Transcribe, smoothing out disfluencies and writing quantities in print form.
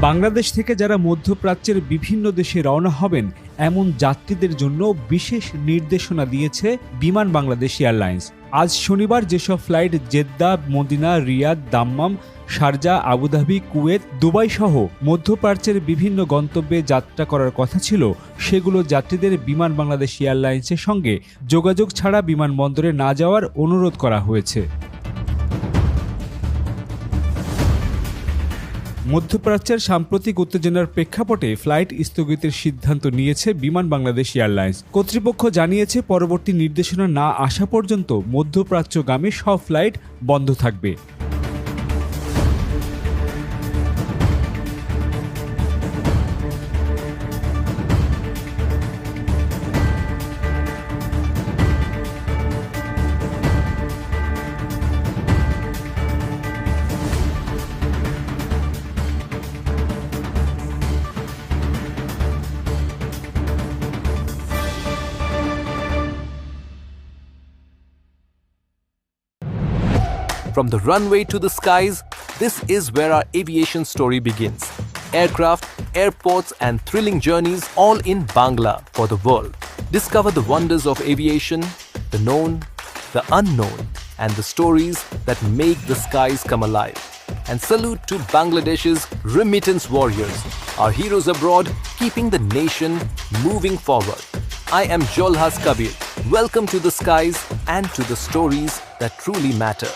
বাংলাদেশ থেকে যারা মধ্যপ্রাচ্যের বিভিন্ন দেশে রওনা হবেন এমন যাত্রীদের জন্য বিশেষ নির্দেশনা দিয়েছে বিমান বাংলাদেশ এয়ারলাইন্স। আজ শনিবার যেসব flight Jeddah, Medina, Riyadh, Dammam, Sharjah, Abu Dhabi, Kuwait, Dubai সহ মধ্যপ্রাচ্যের বিভিন্ন গন্তব্যে যাত্রা করার কথা ছিল, সেগুলো যাত্রীদের বিমান বাংলাদেশ এয়ারলাইন্সের সঙ্গে যোগাযোগ ছাড়া বিমানবন্দরে না যাওয়ার অনুরোধ করা হয়েছে। মধ্যপ্রাচ্যের সাম্প্রতিক উত্তেজনার প্রেক্ষাপটে ফ্লাইট স্থগিতের সিদ্ধান্ত নিয়েছে বিমান বাংলাদেশ এয়ারলাইন্স। কর্তৃপক্ষ জানিয়েছে, পরবর্তী নির্দেশনা না আসা পর্যন্ত মধ্যপ্রাচ্যগামী সব ফ্লাইট বন্ধ থাকবে। From the runway to the skies, this is where our aviation story begins. Aircraft, airports, and thrilling journeys all in Bangla for the world. Discover the wonders of aviation, the known, the unknown, and the stories that make the skies come alive. And salute to Bangladesh's remittance warriors, our heroes abroad, keeping the nation moving forward. I am Jolhas Kabir. Welcome to the skies and to the stories that truly matter.